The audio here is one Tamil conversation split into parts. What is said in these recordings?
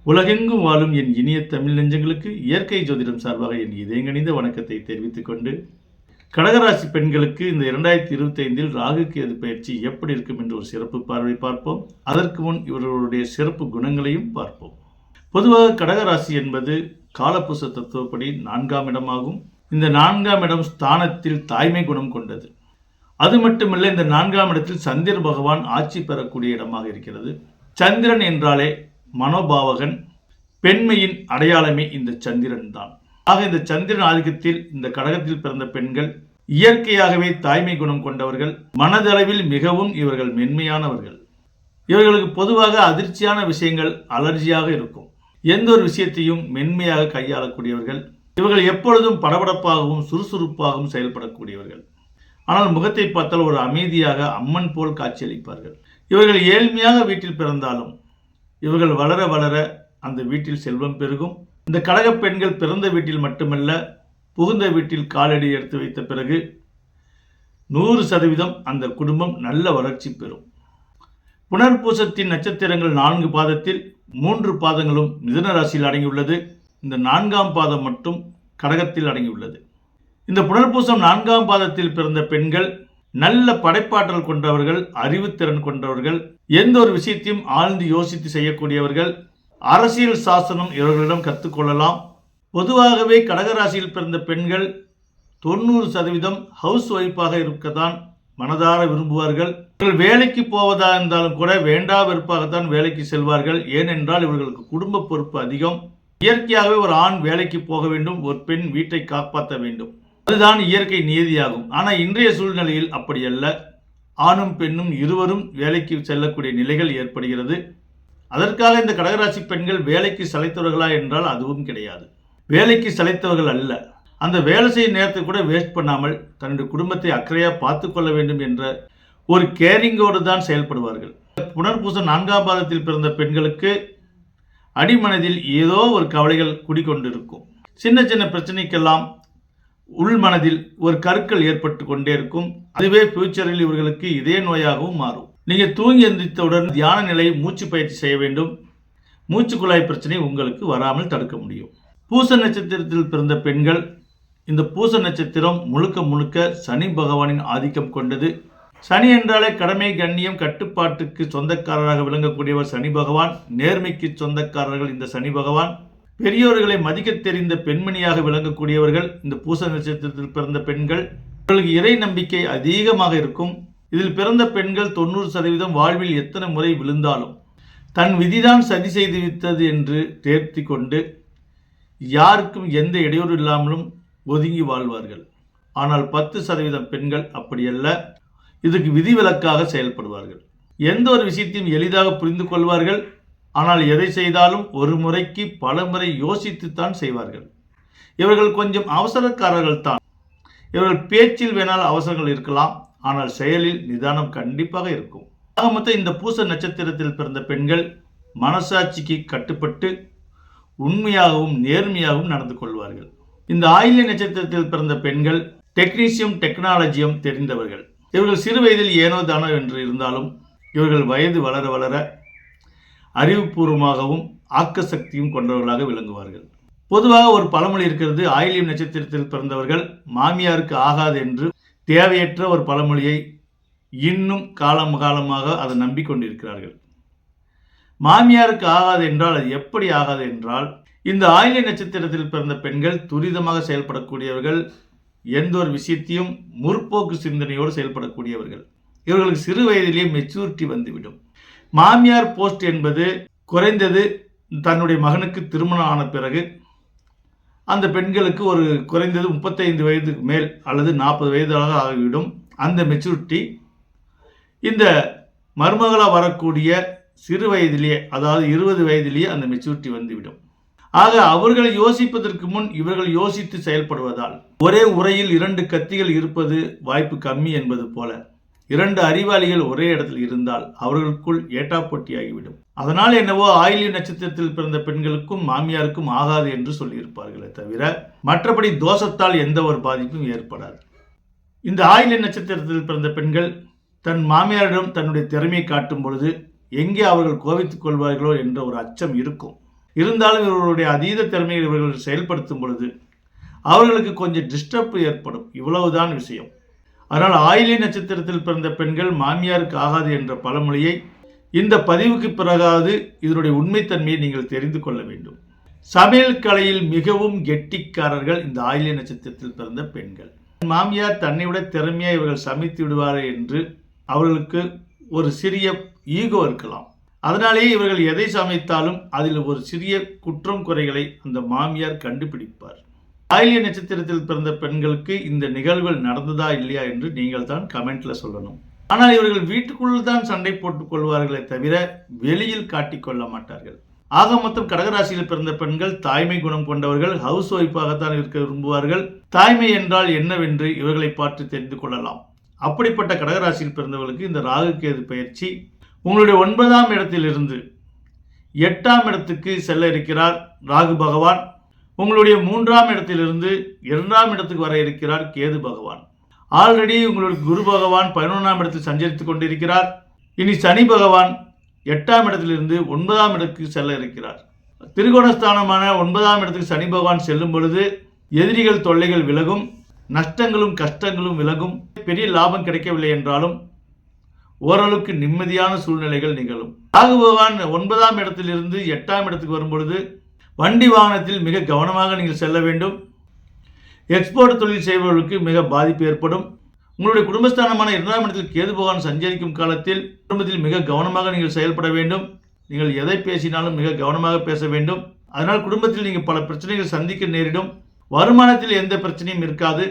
உலகெங்கும் வாழும் என் இனிய தமிழ் நெஞ்சங்களுக்கு இயற்கை ஜோதிடம் சார்பாக என் இதயங்கனிந்த வணக்கத்தை தெரிவித்துக் கொண்டு, கடகராசி பெண்களுக்கு இந்த 2025 ராகு கேது பயிற்சி எப்படி இருக்கும் என்று ஒரு சிறப்பு பார்வை பார்ப்போம். அதற்கு முன் இவர்களுடைய சிறப்பு குணங்களையும் பார்ப்போம். பொதுவாக கடகராசி என்பது காலபுருஷ தத்துவப்படி 4ஆம் இடமாகும். இந்த 4ஆம் இடம் ஸ்தானத்தில் தாய்மை குணம் கொண்டது. அது மட்டுமல்ல, இந்த 4ஆம் இடத்தில் சந்திர பகவான் ஆட்சி பெறக்கூடிய இடமாக இருக்கிறது. சந்திரன் என்றாலே மனோபாவகன், பெண்மையின் அடையாளமே இந்த சந்திரன் தான். ஆக இந்த சந்திரன் ஆதிக்கத்தில் இந்த கடகத்தில் பிறந்த பெண்கள் இயற்கையாகவே தாய்மை குணம் கொண்டவர்கள். மனதளவில் மிகவும் இவர்கள் மென்மையானவர்கள். இவர்களுக்கு பொதுவாக அதிர்ச்சியான விஷயங்கள் அலர்ஜியாக இருக்கும். எந்த ஒரு விஷயத்தையும் மென்மையாக கையாளக்கூடியவர்கள். இவர்கள் எப்பொழுதும் படபடப்பாகவும் சுறுசுறுப்பாகவும் செயல்படக்கூடியவர்கள். ஆனால் முகத்தை பார்த்தால் ஒரு அமைதியாக அம்மன் போல் காட்சியளிப்பார்கள். இவர்கள் ஏழ்மையாக வீட்டில் பிறந்தாலும் இவர்கள் வளர வளர அந்த வீட்டில் செல்வம் பெருகும். இந்த கடக பெண்கள் பிறந்த வீட்டில் மட்டுமல்ல, புகுந்த வீட்டில் காலடி எடுத்து வைத்த பிறகு 100% அந்த குடும்பம் நல்ல வளர்ச்சி பெறும். புனர்பூசத்தின் நட்சத்திரங்கள் 4 பாதத்தில் 3 பாதங்களும் மிதுன ராசியில் அடங்கியுள்ளது. இந்த 4ஆம் பாதம் மட்டும் கடகத்தில் அடங்கியுள்ளது. இந்த புனர்பூசம் 4ஆம் பாதத்தில் பிறந்த பெண்கள் நல்ல படைப்பாற்றல் கொண்டவர்கள், அறிவுத்திறன் கொண்டவர்கள், எந்த ஒரு விஷயத்தையும் ஆழ்ந்து யோசித்து செய்யக்கூடியவர்கள். அரசியல் சாசனம் இவர்களிடம் கற்றுக்கொள்ளலாம். பொதுவாகவே கடகராசியில் பிறந்த பெண்கள் 90% ஹவுஸ் ஒய்ஃபாக இருக்கத்தான் மனதார விரும்புவார்கள். இவர்கள் வேலைக்கு போவதாக இருந்தாலும் கூட வேண்டா வெறுப்பாகத்தான் வேலைக்கு செல்வார்கள். ஏனென்றால் இவர்களுக்கு குடும்ப பொறுப்பு அதிகம். இயற்கையாகவே ஒரு ஆண் வேலைக்கு போக வேண்டும், ஒரு பெண் வீட்டை காப்பாற்ற வேண்டும். அதுதான் இயற்கை நியதியாகும். ஆனால் இன்றைய சூழ்நிலையில் அப்படி அல்ல. ஆணும் பெண்ணும் இருவரும் வேலைக்கு செல்லக்கூடிய நிலைகள் ஏற்படுகிறது. அதற்காக இந்த கடகராசி பெண்கள் வேலைக்கு சளைத்தவர்களா என்றால் அதுவும் கிடையாது. வேலைக்கு சளைத்தவர்கள் அல்ல. அந்த வேலை செய்யும் நேரத்தை கூட வேஸ்ட் பண்ணாமல் தன்னுடைய குடும்பத்தை அக்கறையாக பார்த்து கொள்ள வேண்டும் என்ற ஒரு கேரிங்கோடு தான் செயல்படுவார்கள். புனர்பூசம் 4ஆம் பாதத்தில் பிறந்த பெண்களுக்கு அடிமனதில் ஏதோ ஒரு கவலைகள் குடிக்கொண்டிருக்கும். சின்ன சின்ன பிரச்சனைக்கெல்லாம் உள்மனதில் ஒரு கருக்கள் ஏற்பட்டு கொண்டே இருக்கும். அதுவே ஃபியூச்சரில் இவர்களுக்கு இதய நோயாகவும் மாறும். நீங்கள் தூங்கி எந்திரித்தவுடன் தியான நிலை மூச்சு பயிற்சி செய்ய வேண்டும். மூச்சு குழாய் பிரச்சனை உங்களுக்கு வராமல் தடுக்க முடியும். பூச நட்சத்திரத்தில் பிறந்த பெண்கள், இந்த பூச நட்சத்திரம் முழுக்க முழுக்க சனி பகவானின் ஆதிக்கம் கொண்டது. சனி என்றாலே கடமை, கண்ணியம், கட்டுப்பாட்டுக்கு சொந்தக்காரராக விளங்கக்கூடியவர் சனி பகவான். நேர்மைக்கு சொந்தக்காரர்கள் இந்த சனி பகவான். பெரியோர்களை மதிக்க தெரிந்த பெண்மணியாக விளங்கக்கூடியவர்கள் இந்த பூச நட்சத்திரத்தில் பிறந்த பெண்கள். இவர்களுக்கு இறை நம்பிக்கை அதிகமாக இருக்கும். இதில் பிறந்த பெண்கள் 90% வாழ்வில் எத்தனை முறை விழுந்தாலும் தன் விதிதான் சதி செய்து விட்டது என்று தேர்த்தி கொண்டு யாருக்கும் எந்த இடையூறு இல்லாமலும் ஒதுங்கி வாழ்வார்கள். ஆனால் 10% பெண்கள் அப்படியல்ல. இதுக்கு விதிவிலக்காக செயல்படுவார்கள். எந்த ஒரு விஷயத்தையும் எளிதாக புரிந்து கொள்வார்கள். ஆனால் எதை செய்தாலும் ஒரு முறைக்கு பல முறை யோசித்துத்தான் செய்வார்கள். இவர்கள் கொஞ்சம் அவசரக்காரர்கள் தான். இவர்கள் பேச்சில் வேணால் அவசரங்கள் இருக்கலாம், ஆனால் செயலில் நிதானம் கண்டிப்பாக இருக்கும். ஆக மொத்தம் இந்த பூச நட்சத்திரத்தில் பிறந்த பெண்கள் மனசாட்சிக்கு கட்டுப்பட்டு உண்மையாகவும் நேர்மையாகவும் நடந்து கொள்வார்கள். இந்த ஆயில்ய நட்சத்திரத்தில் பிறந்த பெண்கள் டெக்னீசியம், டெக்னாலஜியும் தெரிந்தவர்கள். இவர்கள் சிறு வயதில் ஏனோ தானோ என்று இருந்தாலும் இவர்கள் வயது வளர வளர அறிவுபூர்வமாகவும் ஆக்க சக்தியும் கொண்டவர்களாக விளங்குவார்கள். பொதுவாக ஒரு பழமொழி இருக்கிறது, ஆயில்யம் நட்சத்திரத்தில் பிறந்தவர்கள் மாமியாருக்கு ஆகாது என்று. தேவையற்ற ஒரு பழமொழியை இன்னும் காலமாக அதை நம்பிக்கொண்டிருக்கிறார்கள். மாமியாருக்கு ஆகாது என்றால் அது எப்படி ஆகாது என்றால், இந்த ஆயில்ய நட்சத்திரத்தில் பிறந்த பெண்கள் துரிதமாக செயல்படக்கூடியவர்கள். எந்த ஒரு விஷயத்தையும் முற்போக்கு சிந்தனையோடு செயல்படக்கூடியவர்கள். இவர்களுக்கு சிறு வயதிலேயே மெச்சூரிட்டி வந்துவிடும். மாமியார் போஸ்ட் என்பது குறைந்தது தன்னுடைய மகனுக்கு திருமணம் ஆன பிறகு அந்த பெண்களுக்கு ஒரு குறைந்தது 35 வயதுக்கு மேல் அல்லது 40 வயதாக ஆகிவிடும். அந்த மெச்சூரிட்டி இந்த மருமகளாக வரக்கூடிய சிறு வயதிலேயே, அதாவது 20 வயதிலேயே அந்த மெச்சூரிட்டி வந்துவிடும். ஆக அவர்களை யோசிப்பதற்கு முன் இவர்கள் யோசித்து செயல்படுவதால் ஒரே உரையில் 2 கத்திகள் இருப்பது வாய்ப்பு கம்மி என்பது போல 2 அறிவாளிகள் ஒரே இடத்தில் இருந்தால் அவர்களுக்குள் ஏட்டா போட்டியாகிவிடும். அதனால் என்னவோ ஆயில்ய நட்சத்திரத்தில் பிறந்த பெண்களுக்கும் மாமியாருக்கும் ஆகாது என்று சொல்லியிருப்பார்களே தவிர மற்றபடி தோஷத்தால் எந்த ஒரு பாதிப்பும் ஏற்படாது. இந்த ஆயில்ய நட்சத்திரத்தில் பிறந்த பெண்கள் தன் மாமியாரிடம் தன்னுடைய திறமையை காட்டும் பொழுது எங்கே அவர்கள் கோபித்துக் கொள்வார்களோ என்ற ஒரு அச்சம் இருக்கும். இருந்தாலும் இவர்களுடைய அதீத திறமையை இவர்கள் செயல்படுத்தும் பொழுது அவர்களுக்கு கொஞ்சம் டிஸ்டர்ப் ஏற்படும். இவ்வளவுதான் விஷயம். அதனால் ஆயில்ய நட்சத்திரத்தில் பிறந்த பெண்கள் மாமியாருக்கு ஆகாது என்ற பழமொழியை இந்த பதிவுக்கு பிறகாவது இதனுடைய உண்மைத்தன்மையை நீங்கள் தெரிந்து கொள்ள வேண்டும். சமையல் கலையில் மிகவும் கெட்டிக்காரர்கள் இந்த ஆயில்ய நட்சத்திரத்தில் பிறந்த பெண்கள். மாமியார் தன்னை விட திறமையாக இவர்கள் சமைத்து விடுவார்கள் என்று அவர்களுக்கு ஒரு சிறிய ஈகோ இருக்கலாம். அதனாலேயே இவர்கள் எதை சமைத்தாலும் அதில் ஒரு சிறிய குற்றம் குறைகளை அந்த மாமியார் கண்டுபிடிப்பார். ஆயில்ய நட்சத்திரத்தில் பிறந்த பெண்களுக்கு இந்த நிகழ்வுகள் நடந்ததா இல்லையா என்று நீங்கள் தான் கமெண்ட்ல சொல்லணும். ஆனால் இவர்கள் வீட்டுக்குள் தான் சண்டை போட்டுக் கொள்வார்களே தவிர வெளியில் காட்டிக்கொள்ள மாட்டார்கள். ஆக மொத்தம் கடகராசியில் பிறந்த பெண்கள் தாய்மை குணம் கொண்டவர்கள். ஹவுஸ் ஒய்ஃபாகத்தான் இருக்க விரும்புவார்கள். தாய்மை என்றால் என்னவென்று இவர்களை பார்த்து தெரிந்து கொள்ளலாம். அப்படிப்பட்ட கடகராசியில் பிறந்தவர்களுக்கு இந்த ராகு கேது பயிற்சி உங்களுடைய 9ஆம் இடத்திலிருந்து 8ஆம் இடத்துக்கு செல்ல இருக்கிறார் ராகு பகவான். உங்களுடைய 3ஆம் இடத்திலிருந்து 2ஆம் இடத்துக்கு வர இருக்கிறார் கேது பகவான். ஆல்ரெடி உங்களுடைய குரு பகவான் 11ஆம் இடத்தில் சஞ்சரித்துக் கொண்டிருக்கிறார். இனி சனி பகவான் 8ஆம் இடத்திலிருந்து 9ஆம் இடத்துக்கு செல்ல இருக்கிறார். திரிகோணஸ்தானமான 9ஆம் இடத்துக்கு சனி பகவான் செல்லும் பொழுது எதிரிகள் தொல்லைகள் விலகும், நஷ்டங்களும் கஷ்டங்களும் விலகும். பெரிய லாபம் கிடைக்கவில்லை என்றாலும் ஓரளவுக்கு நிம்மதியான சூழ்நிலைகள் நிகழும். ராகு பகவான் 9ஆம் இடத்திலிருந்து 8ஆம் இடத்துக்கு வரும்பொழுது வண்டி வாகனத்தில் மிக கவனமாக நீங்கள் செல்ல வேண்டும். எக்ஸ்போர்ட் தொழில் செய்பவர்களுக்கு மிக பாதிப்பு ஏற்படும். உங்களுடைய குடும்பஸ்தானமான 2ஆம் இடத்தில் கேது பகவான் சஞ்சரிக்கும் காலத்தில் குடும்பத்தில் மிக கவனமாக நீங்கள் செயல்பட வேண்டும். நீங்கள் எதை பேசினாலும் மிக கவனமாக பேச வேண்டும். அதனால் குடும்பத்தில் நீங்கள் பல பிரச்சனைகள் சந்திக்க நேரிடும். வருமானத்தில் எந்த பிரச்சனையும் இருக்காது,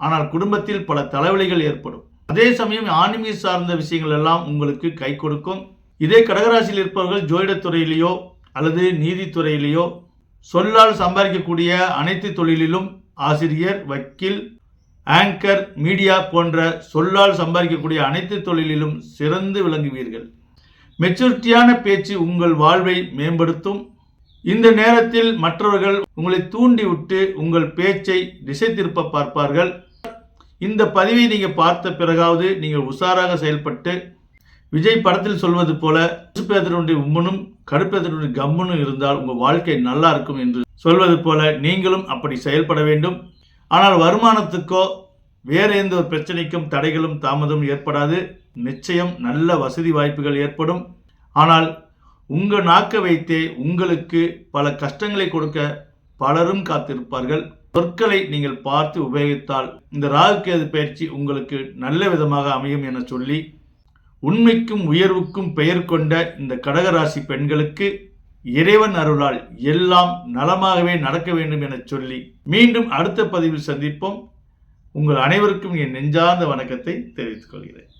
ஆனால் குடும்பத்தில் பல தலைவலிகள் ஏற்படும். அதே சமயம் ஆன்மீக சார்ந்த விஷயங்கள் எல்லாம் உங்களுக்கு கை கொடுக்கும். இதே கடகராசியில் இருப்பவர்கள் ஜோதிடத்துறையிலேயோ அல்லது நீதித்துறையிலேயோ சொல்லால் சம்பாதிக்கக்கூடிய அனைத்து தொழிலிலும் ஆசிரியர், வக்கீல், ஆங்கர், மீடியா போன்ற சொல்லால் சம்பாதிக்கக்கூடிய அனைத்து தொழிலிலும் சிறந்து விளங்குவீர்கள். மெச்சூரிட்டியான பேச்சு உங்கள் வாழ்வை மேம்படுத்தும். இந்த நேரத்தில் மற்றவர்கள் உங்களை தூண்டிவிட்டு உங்கள் பேச்சை திசை திருப்ப பார்ப்பார்கள். இந்த பதிவை நீங்கள் பார்த்த பிறகாவது நீங்கள் உஷாராக செயல்பட்டு விஜய் படத்தில் சொல்வது போல கடுப்பேதனுடைய உம்மனும் கடுப்பேதனுடைய கம்முனும் இருந்தால் உங்கள் வாழ்க்கை நல்லா இருக்கும் என்று சொல்வது போல நீங்களும் அப்படி செயல்பட வேண்டும். ஆனால் வருமானத்துக்கோ வேற எந்த ஒரு பிரச்சனைக்கும் தடைகளும் தாமதம் ஏற்படாது. நிச்சயம் நல்ல வசதி வாய்ப்புகள் ஏற்படும். ஆனால் உங்கள் நாக்க வைத்தே உங்களுக்கு பல கஷ்டங்களை கொடுக்க பலரும் காத்திருப்பார்கள். சொற்களை நீங்கள் பார்த்து உபயோகித்தால் இந்த ராகு கேது பயிற்சி உங்களுக்கு நல்ல விதமாக அமையும் என சொல்லி உண்மைக்கும் உயர்வுக்கும் பெயர் கொண்ட இந்த கடகராசி பெண்களுக்கு இறைவன் அருளால் எல்லாம் நலமாகவே நடக்க வேண்டும் என சொல்லி மீண்டும் அடுத்த பதிவில் சந்திப்போம். உங்கள் அனைவருக்கும் என் நெஞ்சார்ந்த வணக்கத்தை தெரிவித்துக் கொள்கிறேன்.